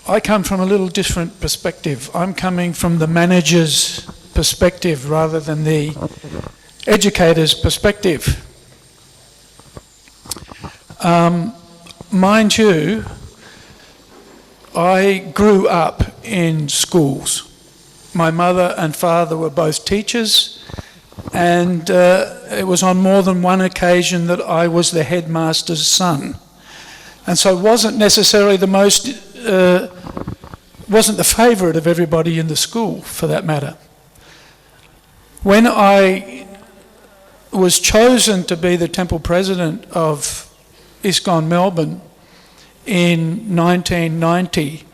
I come from a little different perspective. I'm coming from the manager's perspective rather than the educator's perspective. Mind you, I grew up in schools. My mother and father were both teachers, and it was on more than one occasion that I was the headmaster's son. And so wasn't necessarily the most, wasn't the favourite of everybody in the school, for that matter. When I was chosen to be the temple president of ISKCON Melbourne in 1990,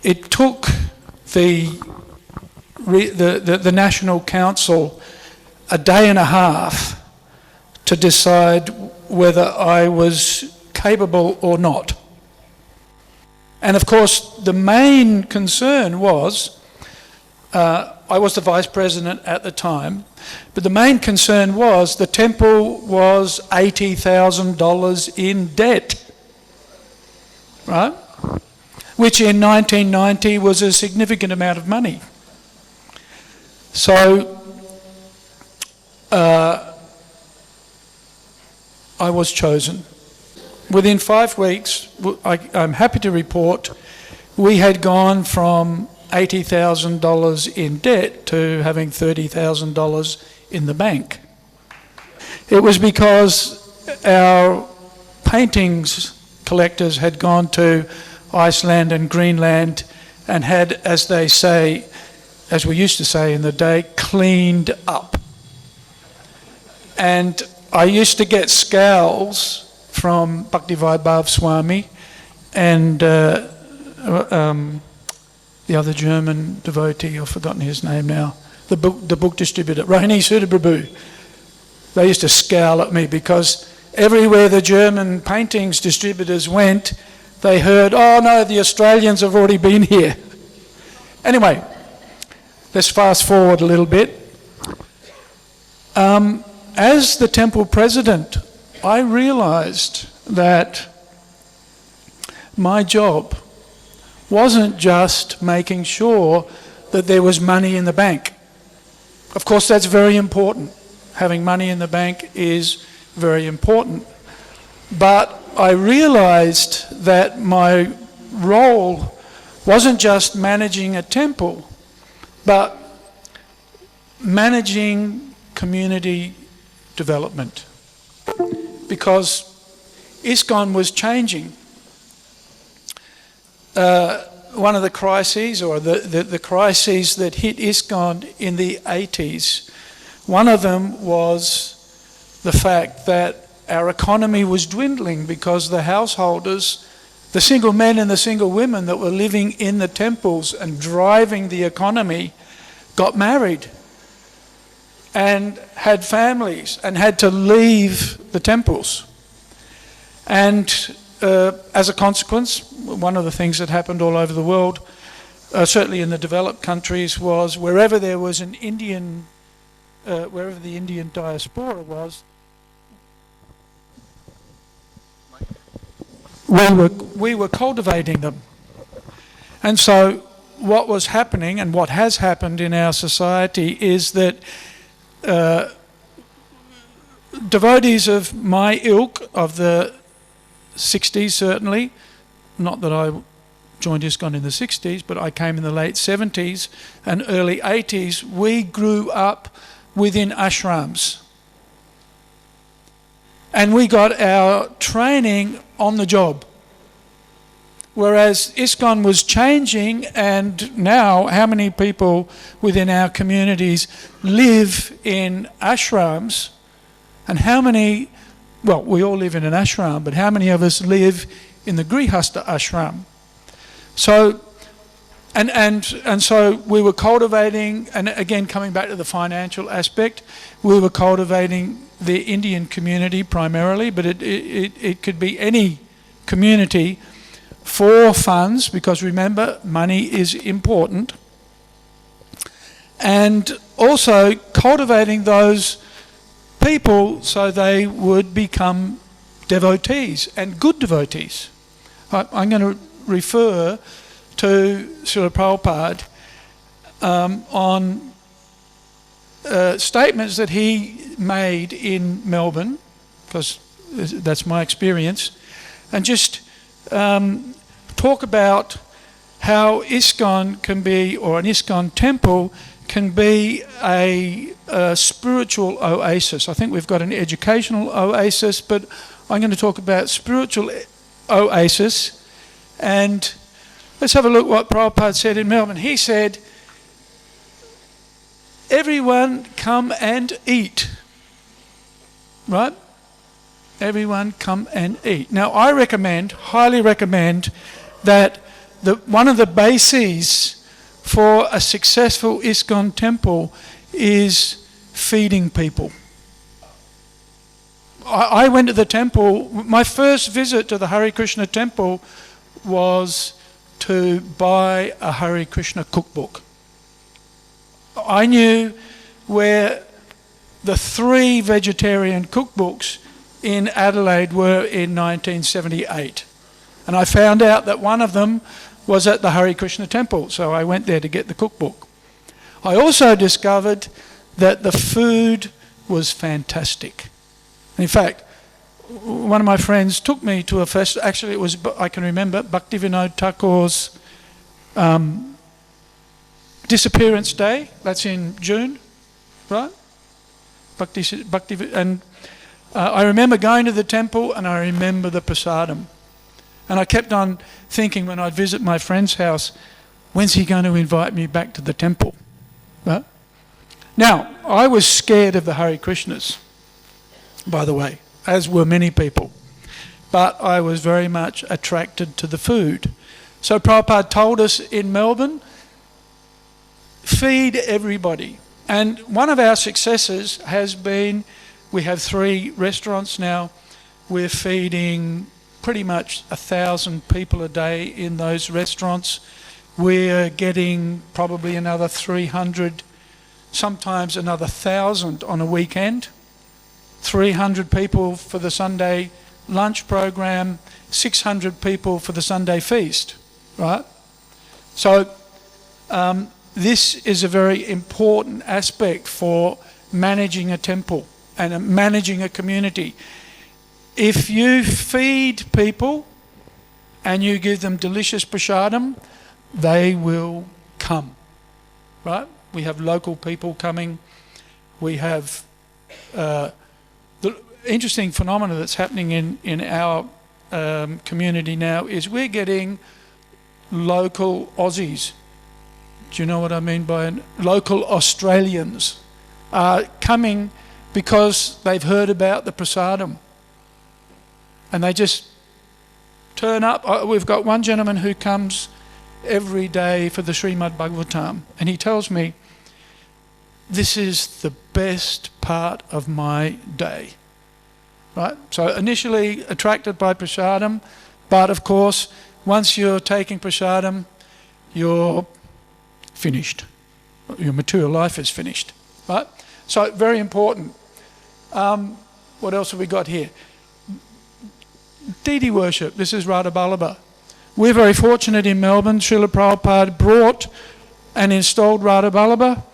it took the National Council a day and a half to decide whether I was capable or not. And of course, the main concern was, I was the vice president at the time, but the main concern was the temple was $80,000 in debt, right? Which in 1990 was a significant amount of money. So I was chosen. Within 5 weeks, I'm happy to report, we had gone from $80,000 in debt to having $30,000 in the bank. It was because our paintings collectors had gone to Iceland and Greenland and had, as they say, as we used to say in the day, cleaned up. And I used to get scowls from Bhakti-Vайбхава Swami and the other German devotee, I've forgotten his name now, the book distributor, Srila Prabhu. They used to scowl at me because everywhere the German paintings distributors went, they heard, oh no, the Australians have already been here. Anyway, let's fast forward a little bit. As the temple president, I realised that my job wasn't just making sure that there was money in the bank. Of course, that's very important. Having money in the bank is very important. But I realised that my role wasn't just managing a temple, but managing community development. Because ISKCON was changing. One of the crises, or the crises that hit ISKCON in the 80s, one of them was the fact that our economy was dwindling because the householders, the single men and the single women that were living in the temples and driving the economy, got married and had families and had to leave the temples. And as a consequence, one of the things that happened all over the world, certainly in the developed countries, was wherever there was an Indian, wherever the Indian diaspora was, we were cultivating them. And so what was happening and what has happened in our society is that devotees of my ilk, of the 60s certainly, not that I joined ISKCON in the 60s, but I came in the late 70s and early 80s, we grew up within ashrams. And we got our training on the job. Whereas ISKCON was changing, and now how many people within our communities live in ashrams, and how many, well, we all live in an ashram, but how many of us live in the Grihastha ashram? So, and so we were cultivating, and again coming back to the financial aspect, we were cultivating the Indian community primarily, but it could be any community, for funds, because remember, money is important, and also cultivating those people so they would become devotees, and good devotees. I'm going to refer to Srila Prabhupada on statements that he made in Melbourne, because that's my experience, and just talk about how ISKCON can be, or an ISKCON temple can be a spiritual oasis. I think we've got an educational oasis, but I'm going to talk about spiritual oasis. And let's have a look what Prabhupada said in Melbourne. He said, everyone come and eat. Right? Everyone come and eat. Now I highly recommend, that one of the bases for a successful ISKCON temple is feeding people. I went to the temple, my first visit to the Hare Krishna temple was to buy a Hare Krishna cookbook. I knew where the 3 vegetarian cookbooks in Adelaide were in 1978. And I found out that one of them was at the Hare Krishna temple, so I went there to get the cookbook. I also discovered that the food was fantastic. In fact, one of my friends took me to a festival. Actually, it was, I can remember, Bhakti-Vinod Thakur's disappearance day. That's in June, right? And I remember going to the temple, and I remember the prasadam. And I kept on thinking when I'd visit my friend's house, when's he going to invite me back to the temple? Right? Now, I was scared of the Hare Krishnas, by the way, as were many people. But I was very much attracted to the food. So Prabhupada told us in Melbourne, feed everybody. And one of our successes has been, we have 3 restaurants now. We're feeding pretty much 1,000 people a day in those restaurants. We're getting probably another 300, sometimes another 1,000 on a weekend. 300 people for the Sunday lunch program, 600 people for the Sunday feast, right? So this is a very important aspect for managing a temple and managing a community. If you feed people and you give them delicious prasadam, they will come, right? We have local people coming. We have the interesting phenomena that's happening in our community now is we're getting local Aussies. Do you know what I mean by local Australians are coming because they've heard about the prasadam. And they just turn up. We've got one gentleman who comes every day for the Srimad Bhagavatam, and he tells me, this is the best part of my day. Right? So initially attracted by prasadam, but of course, once you're taking prasadam, you're finished. Your material life is finished. Right? So very important. What else have we got here? Deity worship. This is Radha Vallabha. We're very fortunate in Melbourne. Srila Prabhupada brought and installed Radha Vallabha.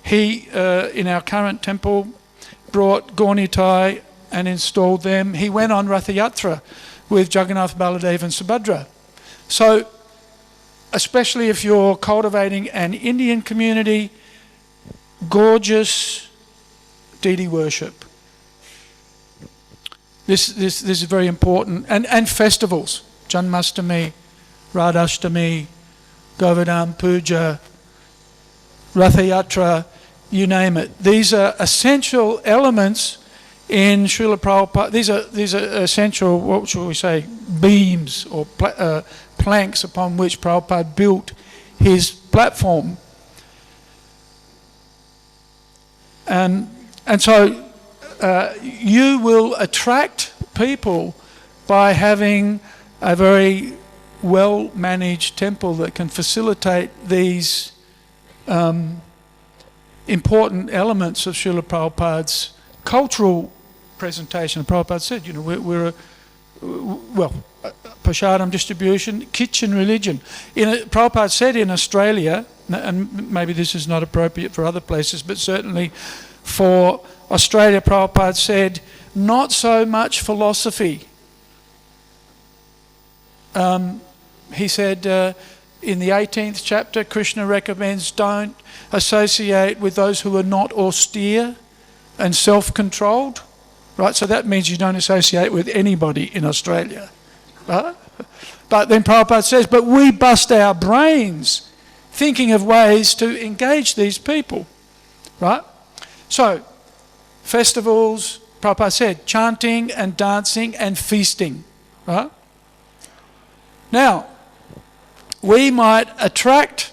He, in our current temple, brought Gaunitai and installed them. He went on Ratha Yatra with Jagannath, Baladev and Subhadra. So, especially if you're cultivating an Indian community, gorgeous deity worship. This is very important. And festivals. Janmashtami, Radhashtami, Govardhan Puja, Ratha Yatra, you name it. These are essential elements in Srila Prabhupada. These are essential, what shall we say, beams or planks upon which Prabhupada built his platform. And so you will attract people by having a very well-managed temple that can facilitate these important elements of Srila Prabhupada's cultural presentation. Prabhupada said, you know, Prashadam distribution, kitchen religion. Prabhupada said in Australia, and maybe this is not appropriate for other places, but certainly for Australia, Prabhupada said, not so much philosophy. He said in the 18th chapter, Krishna recommends don't associate with those who are not austere and self-controlled. Right, so that means you don't associate with anybody in Australia. Right? But then Prabhupada says, but we bust our brains thinking of ways to engage these people. Right? So, festivals, Prabhupada said, chanting and dancing and feasting. Right? Now, we might attract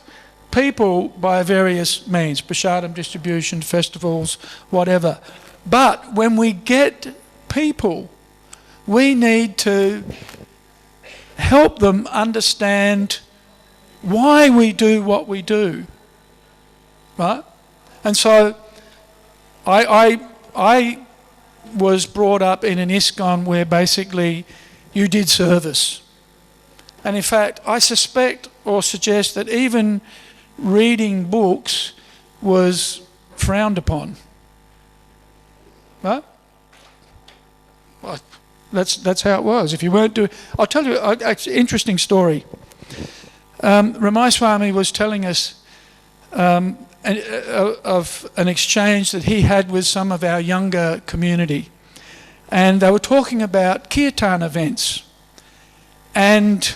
people by various means, prashadam distribution, festivals, whatever. But when we get people, we need to help them understand why we do what we do, right? And so I was brought up in an ISKCON where basically you did service. And in fact, I suspect or suggest that even reading books was frowned upon. Right? Well, that's how it was. If you weren't doing... I'll tell you an interesting story. Ramai Swami was telling us of an exchange that he had with some of our younger community. And they were talking about kirtan events. And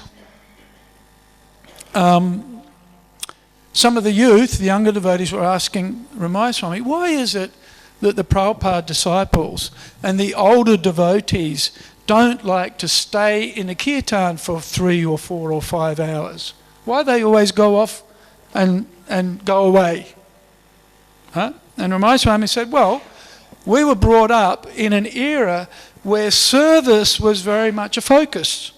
some of the youth, the younger devotees, were asking Ramai Swami, why is it that the Prabhupada disciples and the older devotees don't like to stay in a kirtan for 3 or 4 or 5 hours? Why they always go off and go away? Huh? And Ramai Swami said, well, we were brought up in an era where service was very much a focus.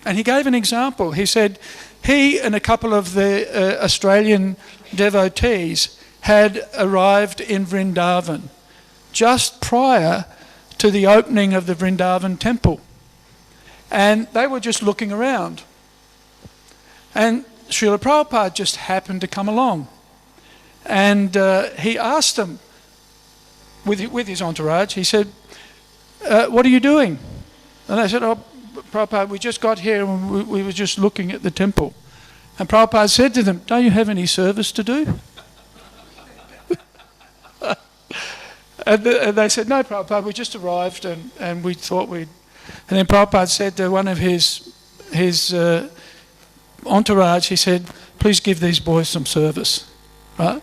And he gave an example. He said he and a couple of the Australian devotees had arrived in Vrindavan just prior to the opening of the Vrindavan temple. And they were just looking around. And Srila Prabhupada just happened to come along. And he asked them, with his entourage, he said, what are you doing? And they said, oh, Prabhupada, we just got here and we were just looking at the temple. And Prabhupada said to them, don't you have any service to do? And they said, no, Prabhupada, we just arrived and we thought we'd... And then Prabhupada said to one of his entourage, he said, please give these boys some service. Right?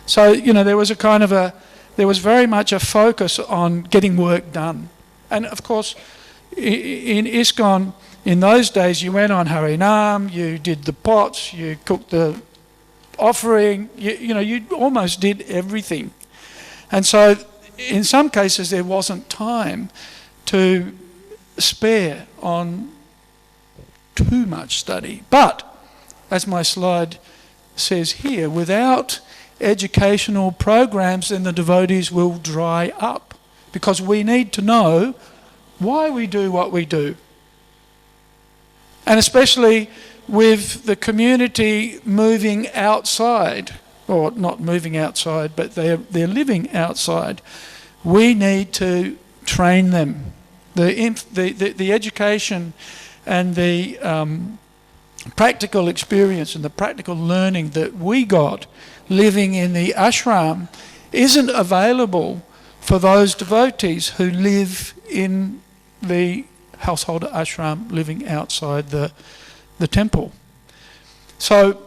So, there was there was very much a focus on getting work done. And of course, in ISKCON, in those days, you went on Harinam, you did the pots, you cooked the offering, you almost did everything. And so, in some cases, there wasn't time to spare on too much study. But, as my slide says here, without educational programs, then the devotees will dry up, because we need to know why we do what we do. And especially with the community moving outside, or not moving outside, but they're living outside, we need to train them. The education and the practical experience and the practical learning that we got living in the ashram isn't available for those devotees who live in the householder ashram living outside the temple. So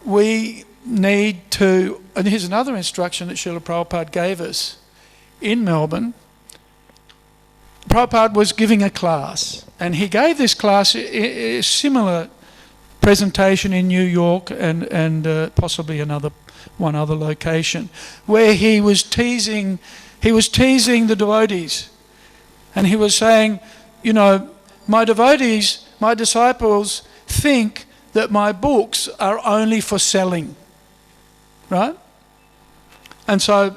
we need to, and here's another instruction that Srila Prabhupada gave us in Melbourne. Prabhupada was giving a class, and he gave this class a similar presentation in New York and possibly one other location, where he was teasing the devotees, and he was saying, my devotees, my disciples think that my books are only for selling, right? And so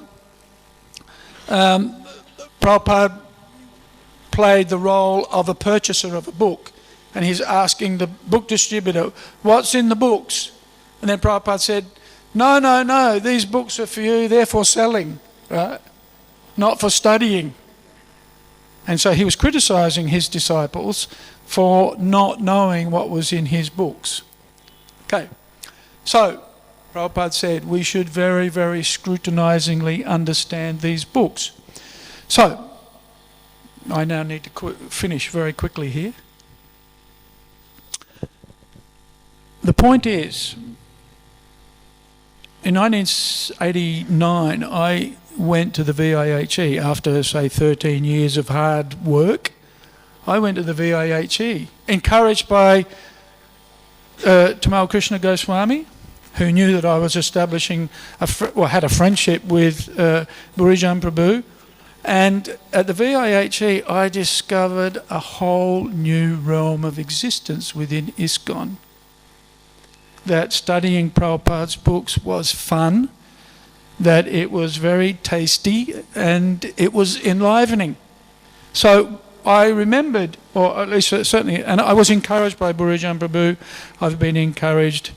Prabhupada played the role of a purchaser of a book. And he's asking the book distributor, what's in the books? And then Prabhupada said, no, these books are for you, they're for selling, right? Not for studying. And so he was criticizing his disciples for not knowing what was in his books. Okay, so Prabhupada said we should very, very scrutinizingly understand these books. So, I now need to finish very quickly here. The point is, in 1989, I went to the VIHE after, say, 13 years of hard work. I went to the VIHE, encouraged by Tamal Krishna Goswami, who knew that I was establishing, had a friendship with Burijan Prabhu. And at the VIHE, I discovered a whole new realm of existence within ISKCON. That studying Prabhupada's books was fun, that it was very tasty, and it was enlivening. So I remembered, or at least certainly, and I was encouraged by Burijan Prabhu. I've been encouraged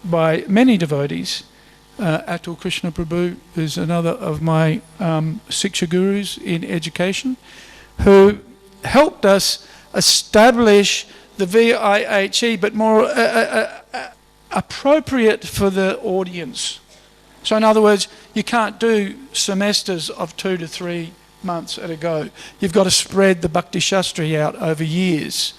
by many devotees. Atul Krishna Prabhu is another of my Siksha gurus in education, who helped us establish the VIHE, but more appropriate for the audience. So in other words, you can't do semesters of 2 to 3 months at a go. You've got to spread the Bhakti-Shasтры out over years.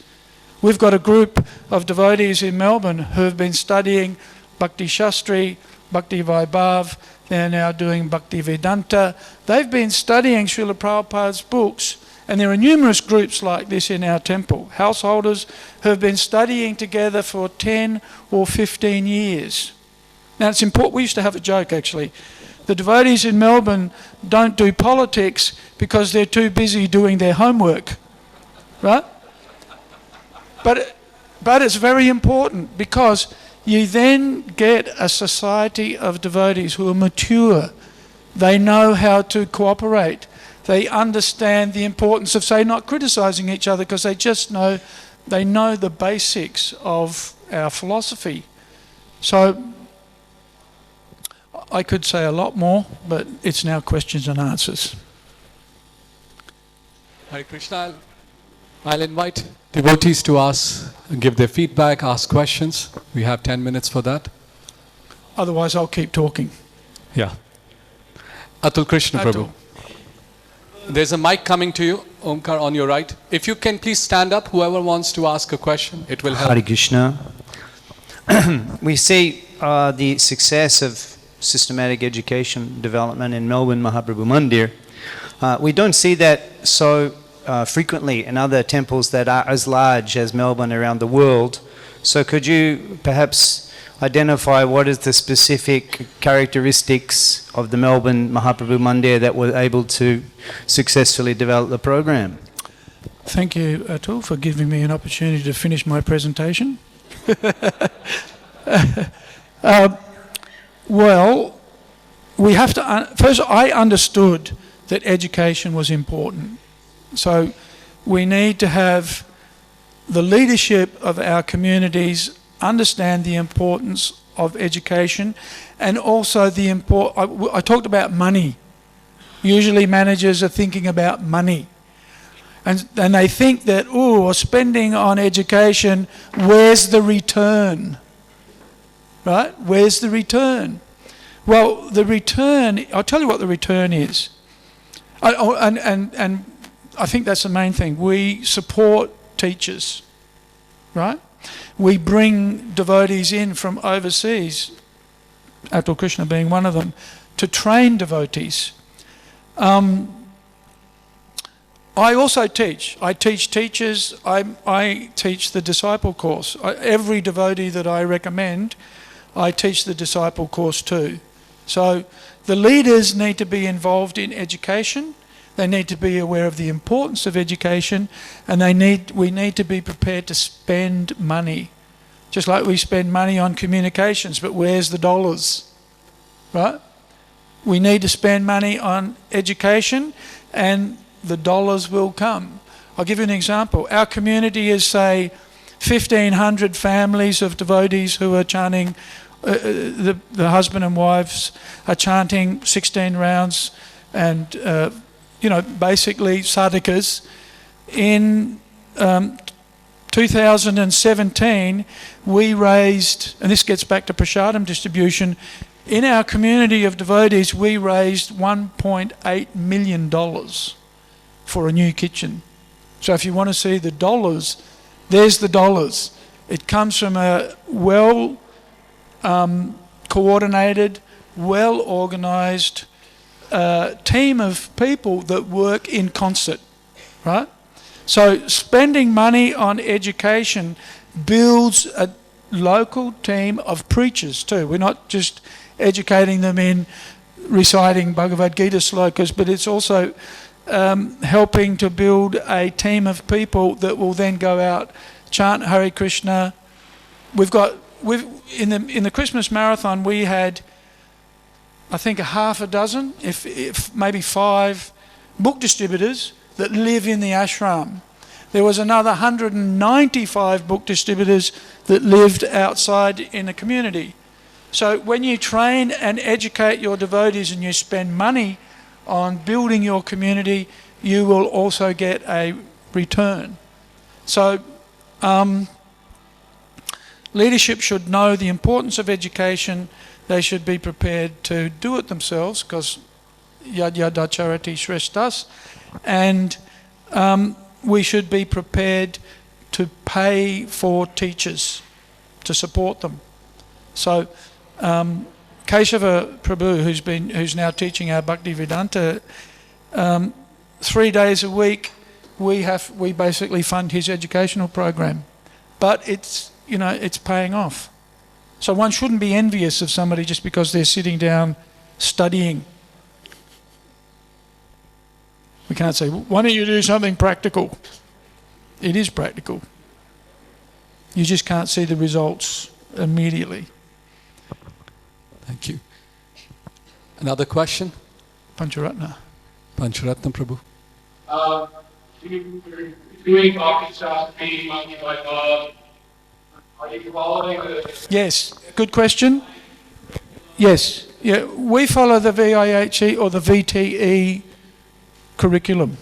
We've got a group of devotees in Melbourne who have been studying Bhakti-Shasтры, Bhakti-Vайбхава, they're now doing Bhakti-Vedanta. They've been studying Srila Prabhupada's books, and there are numerous groups like this in our temple, householders who have been studying together for 10 or 15 years. Now it's important, we used to have a joke actually. The devotees in Melbourne don't do politics because they're too busy doing their homework, right? But it's very important because you then get a society of devotees who are mature. They know how to cooperate. They understand the importance of, say, not criticizing each other because they know the basics of our philosophy. So I could say a lot more, but it's now questions and answers. Hare Krishna. I'll invite devotees to give their feedback, ask questions. We have 10 minutes for that. Otherwise, I'll keep talking. Yeah. Atul Krishna Prabhu. There's a mic coming to you, Omkar, on your right. If you can please stand up, whoever wants to ask a question, it will help. Hare Krishna. We see the success of systematic education development in Melbourne Mahaprabhu Mandir. We don't see that so frequently in other temples that are as large as Melbourne around the world. So could you perhaps identify what is the specific characteristics of the Melbourne Mahaprabhu Mandir that were able to successfully develop the program? Thank you, Atul, for giving me an opportunity to finish my presentation. Well, we have to... First, I understood that education was important. So we need to have the leadership of our communities understand the importance of education, and also the I talked about money. Usually managers are thinking about money. And they think that, spending on education, where's the return? Right? Where's the return? Well, the return, I'll tell you what the return is. And I think that's the main thing. We support teachers, right? We bring devotees in from overseas, Atul Krishna being one of them, to train devotees. I also teach. I teach teachers. I teach the disciple course. Every devotee that I recommend, I teach the disciple course too. So the leaders need to be involved in education. They need to be aware of the importance of education, and we need to be prepared to spend money. Just like we spend money on communications, but where's the dollars? Right? We need to spend money on education, and the dollars will come. I'll give you an example. Our community is, say, 1,500 families of devotees who are chanting, the husband and wives are chanting 16 rounds and, basically sadhakas. In 2017, we raised, and this gets back to prasadam distribution, in our community of devotees, we raised $1.8 million for a new kitchen. So if you want to see the dollars, there's the dollars. It comes from a well-coordinated, well-organised team of people that work in concert, right? So spending money on education builds a local team of preachers too. We're not just educating them in reciting Bhagavad Gita slokas, but it's also helping to build a team of people that will then go out, chant Hare Krishna. In the Christmas marathon, we had, I think, a half a dozen, if maybe 5 book distributors that live in the ashram. There was another 195 book distributors that lived outside in the community. So when you train and educate your devotees and you spend money on building your community, you will also get a return. So leadership should know the importance of education. They should be prepared to do it themselves, because yad yadacharati shreshtas, and we should be prepared to pay for teachers to support them. So Keshava Prabhu, who's now teaching our Bhakti-Vedanta, 3 days a week we basically fund his educational program, but it's paying off. So one shouldn't be envious of somebody just because they're sitting down studying. We can't say, why don't you do something practical? It is practical. You just can't see the results immediately. Thank you. Another question? Pancharatna. Pancharatna Prabhu. Doing Bhakti-Shastrы, Bhakti-Vайбхава, are you following the... Yes, good question. Yes, yeah, we follow the VIHE or the VTE curriculum.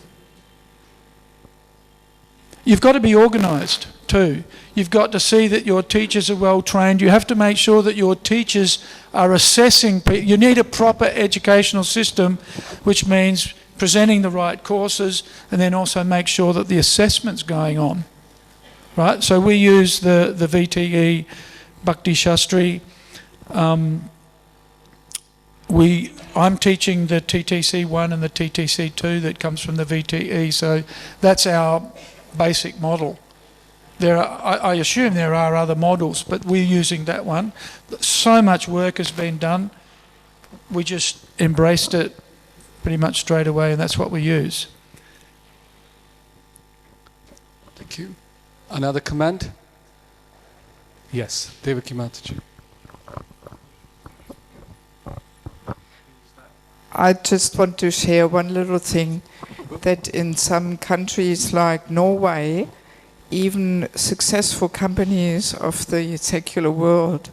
You've got to be organised too. You've got to see that your teachers are well trained. You have to make sure that your teachers are assessing people. You need a proper educational system, which means presenting the right courses, and then also make sure that the assessment's going on. Right? So we use the VTE Bhakti-Shastrы. I'm teaching the TTC1 and the TTC2 that comes from the VTE, so that's our basic model. I assume there are other models, but we're using that one. So much work has been done. We just embraced it pretty much straight away, and that's what we use. Thank you. Another comment? Yes, Devaki Mataji. I just want to share one little thing, that in some countries like Norway, even successful companies of the secular world,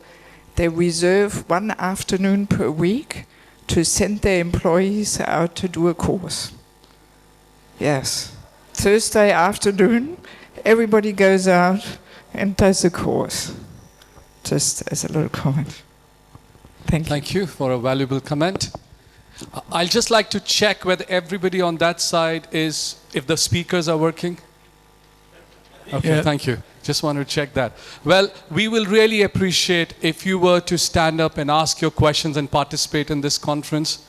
they reserve one afternoon per week to send their employees out to do a course. Yes. Thursday afternoon, everybody goes out and does a course. Just as a little comment. Thank you. Thank you for a valuable comment. I'll just like to check whether everybody on that side if the speakers are working. Okay, yeah. Thank you. Just want to check that. Well, we will really appreciate if you were to stand up and ask your questions and participate in this conference.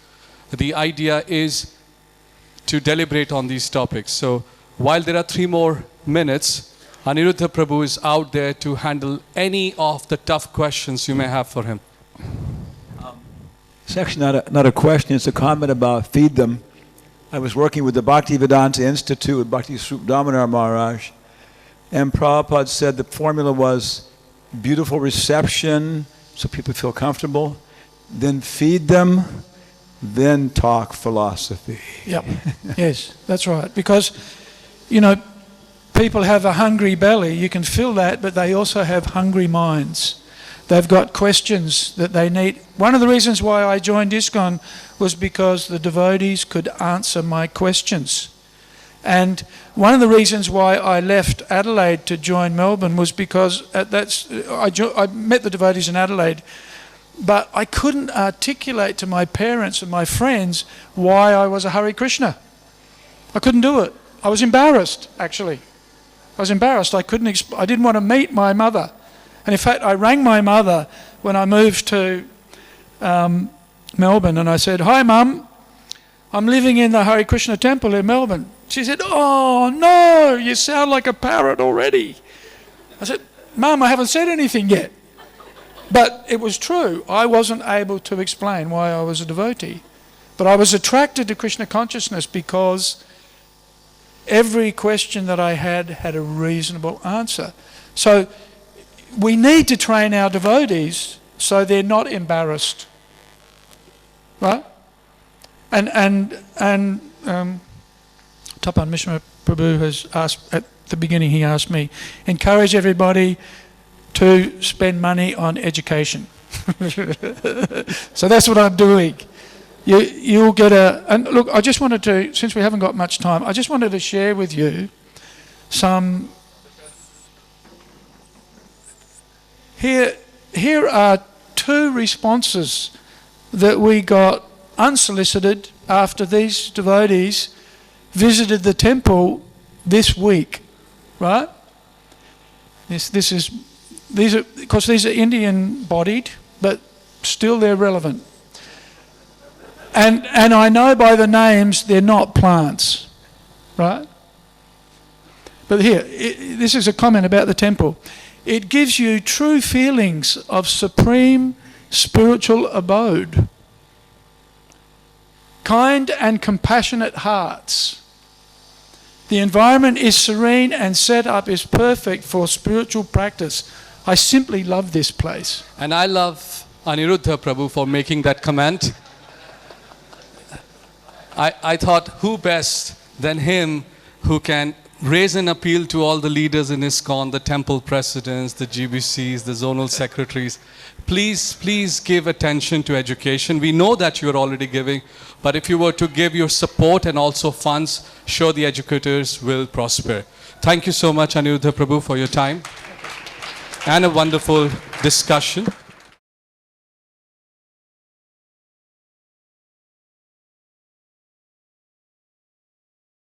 The idea is to deliberate on these topics. So while there are 3 more minutes, Aniruddha Prabhu is out there to handle any of the tough questions you may have for him. It's actually not a question, it's a comment about feed them. I was working with the Bhakti-Vedanta Institute with Bhakti Swarup Damodar Maharaj, and Prabhupada said the formula was beautiful reception, so people feel comfortable, then feed them, then talk philosophy. Yep. Yes, that's right. Because, people have a hungry belly. You can fill that, but they also have hungry minds. They've got questions that they need. One of the reasons why I joined ISKCON was because the devotees could answer my questions. And one of the reasons why I left Adelaide to join Melbourne was because I met the devotees in Adelaide, but I couldn't articulate to my parents and my friends why I was a Hare Krishna. I couldn't do it. I was embarrassed, actually. I was embarrassed. I didn't want to meet my mother. And in fact, I rang my mother when I moved to Melbourne, and I said, "Hi, Mum, I'm living in the Hare Krishna temple in Melbourne." She said, "Oh, no, you sound like a parrot already." I said, "Mum, I haven't said anything yet." But it was true. I wasn't able to explain why I was a devotee. But I was attracted to Krishna consciousness because every question that I had a reasonable answer. So we need to train our devotees so they're not embarrassed. Right? And Tapan Mishra Prabhu has asked, at the beginning he asked me, encourage everybody to spend money on education. So that's what I'm doing. You'll get and look, I just wanted to, since we haven't got much time, I just wanted to share with you some, here are 2 responses that we got unsolicited after these devotees visited the temple this week, right? These are Indian bodied, but still they're relevant. And I know by the names they're not plants, right? But here, this is a comment about the temple. It gives you true feelings of supreme spiritual abode. Kind and compassionate hearts. The environment is serene and set up is perfect for spiritual practice. I simply love this place. And I love Aniruddha Prabhu for making that comment. I thought, who best than him who can raise an appeal to all the leaders in ISKCON, the temple presidents, the Ji-bi-sis, the zonal secretaries. Please give attention to education. We know that you're already giving, but if you were to give your support and also funds, sure the educators will prosper. Thank you so much, Aniruddha Prabhu, for your time and a wonderful discussion.